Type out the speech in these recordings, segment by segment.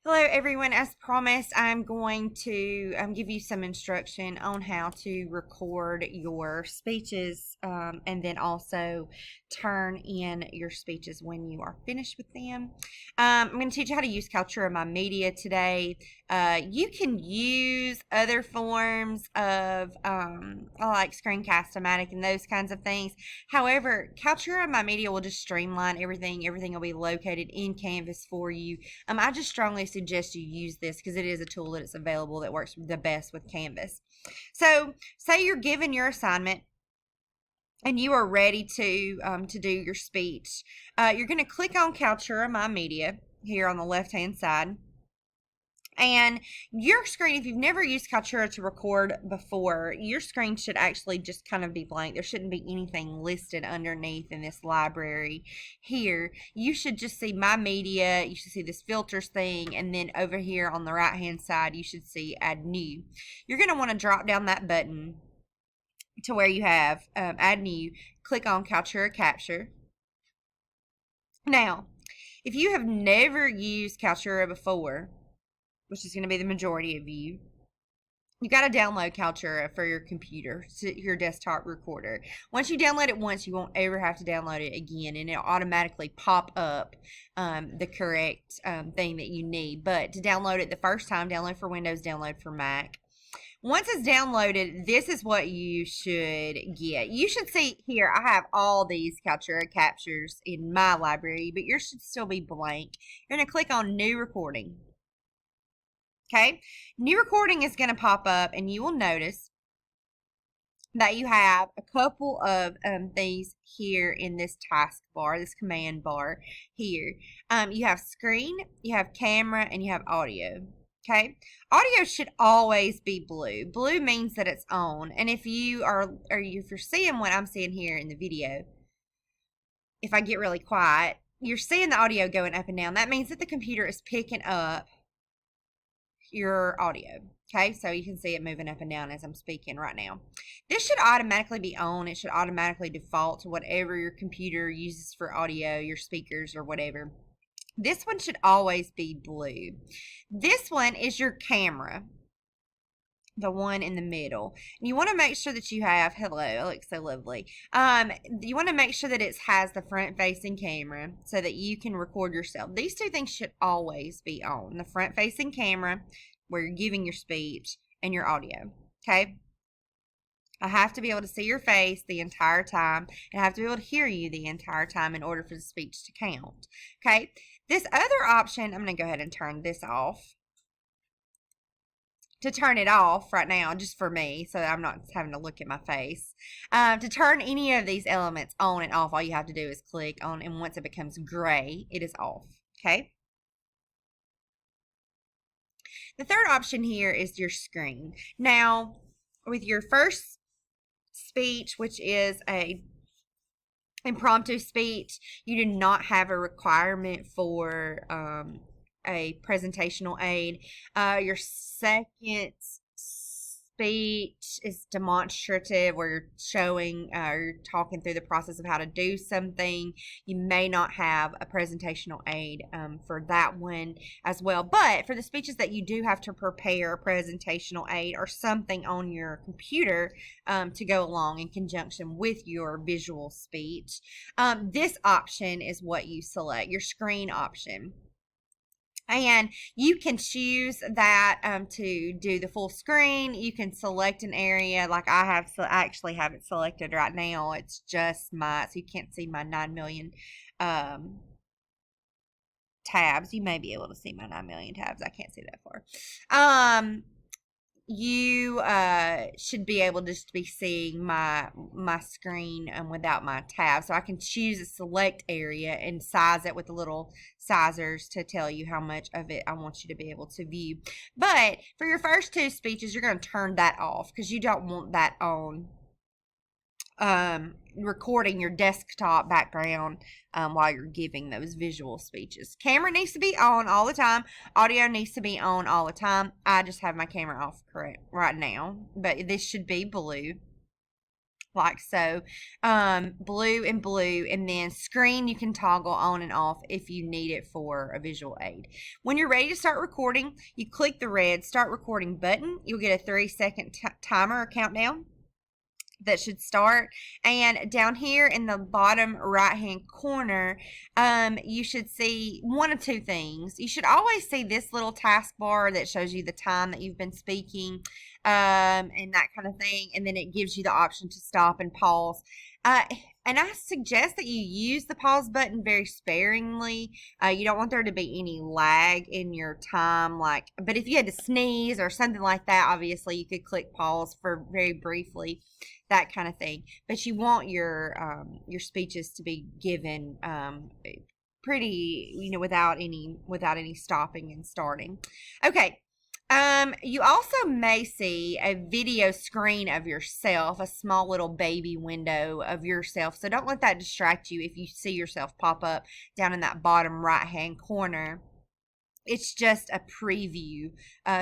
Hello, everyone. As promised, I'm going to give you some instruction on how to record your speeches and then also turn in your speeches when you are finished with them. I'm going to teach you how to use Kaltura My Media today. You can use other forms of like Screencast-O-Matic and those kinds of things. However, Kaltura My Media will just streamline everything. Everything will be located in Canvas for you. I just strongly suggest you use this because it is a tool that is available that works the best with Canvas. So, say you're given your assignment and you are ready to do your speech. You're going to click on Kaltura My Media here on the left-hand side. And your screen, if you've never used Kaltura to record before, your screen should actually just kind of be blank. There shouldn't be anything listed underneath in this library here. You should just see My Media. You should see this filters thing. And then over here on the right-hand side, you should see Add New. You're going to want to drop down that button to where you have Add New. Click on Kaltura Capture. Now, if you have never used Kaltura before, which is going to be the majority of you, you got to download Kaltura for your computer, your desktop recorder. Once you download it once, you won't ever have to download it again, and it'll automatically pop up the correct thing that you need. But to download it the first time, download for Windows, download for Mac. Once it's downloaded, this is what you should get. You should see here, I have all these Kaltura captures in my library, but yours should still be blank. You're going to click on New Recording. Okay, new recording is going to pop up, and you will notice that you have a couple of things here in this taskbar, this command bar here. You have screen, you have camera, and you have audio. Okay, audio should always be blue. Blue means that it's on, and if you're seeing what I'm seeing here in the video, if I get really quiet, you're seeing the audio going up and down. That means that the computer is picking up your audio. Okay, so you can see it moving up and down as I'm speaking right now. This should automatically be on. It should automatically default to whatever your computer uses for audio, your speakers or whatever. This one should always be blue. This one is your camera, the one in the middle. And you want to make sure that you have, hello, it looks so lovely. You want to make sure that it has the front facing camera so that you can record yourself. These two things should always be on. The front facing camera where you're giving your speech and your audio. Okay. I have to be able to see your face the entire time, and I have to be able to hear you the entire time in order for the speech to count. Okay. This other option, I'm going to go ahead and turn this off. To turn it off right now, just for me, so that I'm not having to look at my face. To turn any of these elements on and off, all you have to do is click on, and once it becomes gray, it is off. Okay? The third option here is your screen. Now, with your first speech, which is a impromptu speech, you do not have a requirement for a presentational aid. Your second speech is demonstrative, where you're showing you're talking through the process of how to do something. You may not have a presentational aid for that one as well. But for the speeches that you do have to prepare a presentational aid or something on your computer to go along in conjunction with your visual speech, this option is what you select, your screen option. And you can choose that to do the full screen. You can select an area like I have. So I actually have it selected right now. It's just so you can't see my 9 million tabs. You may be able to see my 9 million tabs. I can't see that far. You should be able just to be seeing my screen without my tab. So I can choose a select area and size it with the little sizers to tell you how much of it I want you to be able to view. But for your first two speeches, you're going to turn that off because you don't want that on recording your desktop background while you're giving those visual speeches. Camera needs to be on all the time. Audio needs to be on all the time. I just have my camera off correct right now, but this should be blue. like so. Blue and blue, and then screen you can toggle on and off if you need it for a visual aid. When you're ready to start recording, you click the red start recording button. You'll get a 3-second timer or countdown that should start, and down here in the bottom right hand corner, you should see one of two things. You should always see this little taskbar that shows you the time that you've been speaking, and that kind of thing, and then it gives you the option to stop and pause. And I suggest that you use the pause button very sparingly. You don't want there to be any lag in your time, but if you had to sneeze or something like that, obviously you could click pause for very briefly, that kind of thing. But you want your speeches to be given pretty, without any stopping and starting. Okay. You also may see a video screen of yourself, a small little baby window of yourself. So don't let that distract you if you see yourself pop up down in that bottom right-hand corner. It's just a preview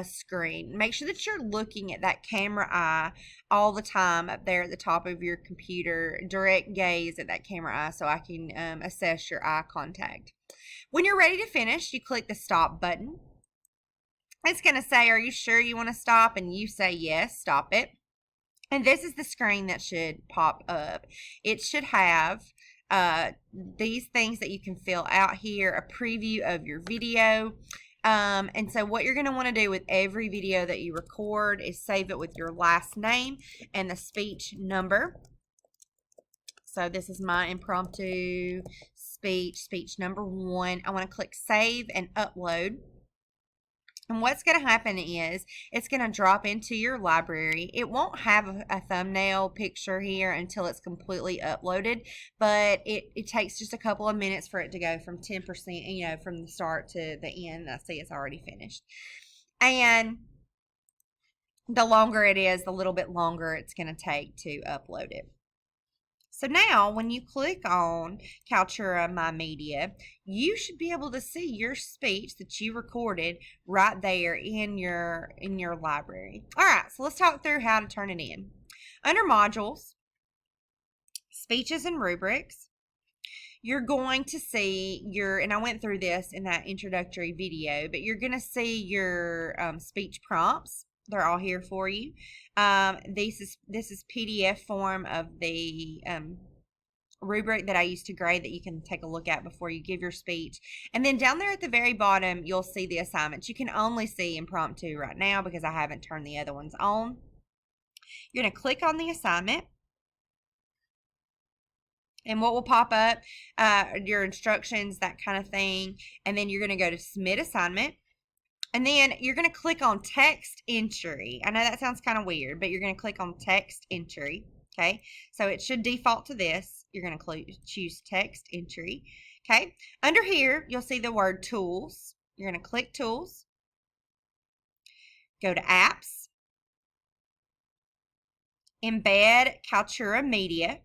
screen. Make sure that you're looking at that camera eye all the time up there at the top of your computer. Direct gaze at that camera eye so I can assess your eye contact. When you're ready to finish, you click the stop button. It's going to say, are you sure you want to stop? And you say yes, stop it. And this is the screen that should pop up. It should have these things that you can fill out here, a preview of your video. And so what you're going to want to do with every video that you record is save it with your last name and the speech number. So this is my impromptu speech number 1. I want to click save and upload. And what's going to happen is it's going to drop into your library. It won't have a thumbnail picture here until it's completely uploaded, but it takes just a couple of minutes for it to go from 10%, from the start to the end. I see it's already finished. And the longer it is, the little bit longer it's going to take to upload it. So now when you click on Kaltura My Media, you should be able to see your speech that you recorded right there in your library. All right, so let's talk through how to turn it in. Under Modules, Speeches and Rubrics, you're going to see and I went through this in that introductory video, but you're going to see your speech prompts. They're all here for you. This is PDF form of the rubric that I used to grade that you can take a look at before you give your speech. And then down there at the very bottom, you'll see the assignments. You can only see impromptu right now because I haven't turned the other ones on. You're going to click on the assignment. And what will pop up, your instructions, that kind of thing. And then you're going to go to Submit Assignment. And then you're going to click on Text Entry. I know that sounds kind of weird, but you're going to click on Text Entry. Okay, so it should default to this. You're going to choose Text Entry. Okay, under here, you'll see the word Tools. You're going to click Tools. Go to Apps. Embed Kaltura Media.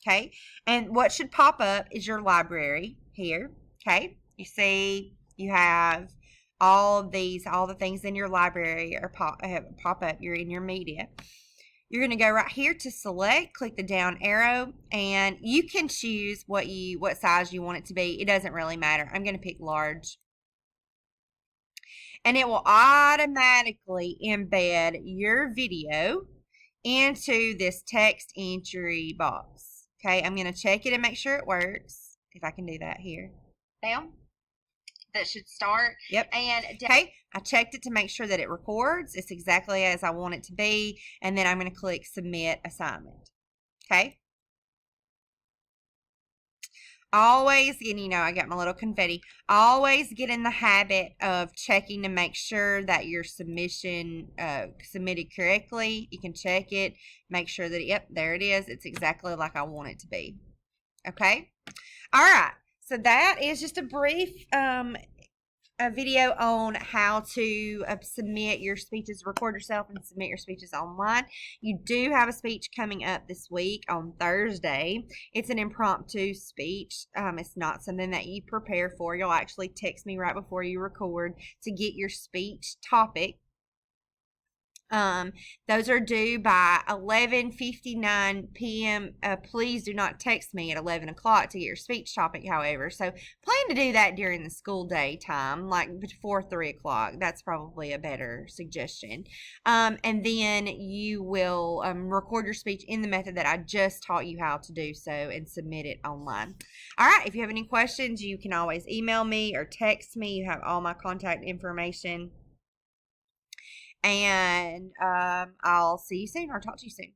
Okay, and what should pop up is your library here. Okay, you see you have all the things in your library are pop up. You're in your media. You're going to go right here to select, click the down arrow, and you can choose what size you want it to be. It doesn't really matter. I'm going to pick large. And it will automatically embed your video into this text entry box. Okay, I'm going to check it and make sure it works. If I can do that here. Down. That should start. Yep. And okay, I checked it to make sure that it records. It's exactly as I want it to be. And then I'm going to click Submit Assignment. Okay. Always, and I got my little confetti. Always get in the habit of checking to make sure that your submission submitted correctly. You can check it, make sure that, yep, there it is. It's exactly like I want it to be. Okay. All right. So that is just a brief a video on how to submit your speeches, record yourself and submit your speeches online. You do have a speech coming up this week on Thursday. It's an impromptu speech. It's not something that you prepare for. You'll actually text me right before you record to get your speech topic. Those are due by 11:59 p.m. Please do not text me at 11 o'clock to get your speech topic, however. So plan to do that during the school day time, like before 3 o'clock. That's probably a better suggestion. And then you will record your speech in the method that I just taught you how to do so and submit it online. All right, if you have any questions, you can always email me or text me. You have all my contact information. And I'll see you soon or talk to you soon.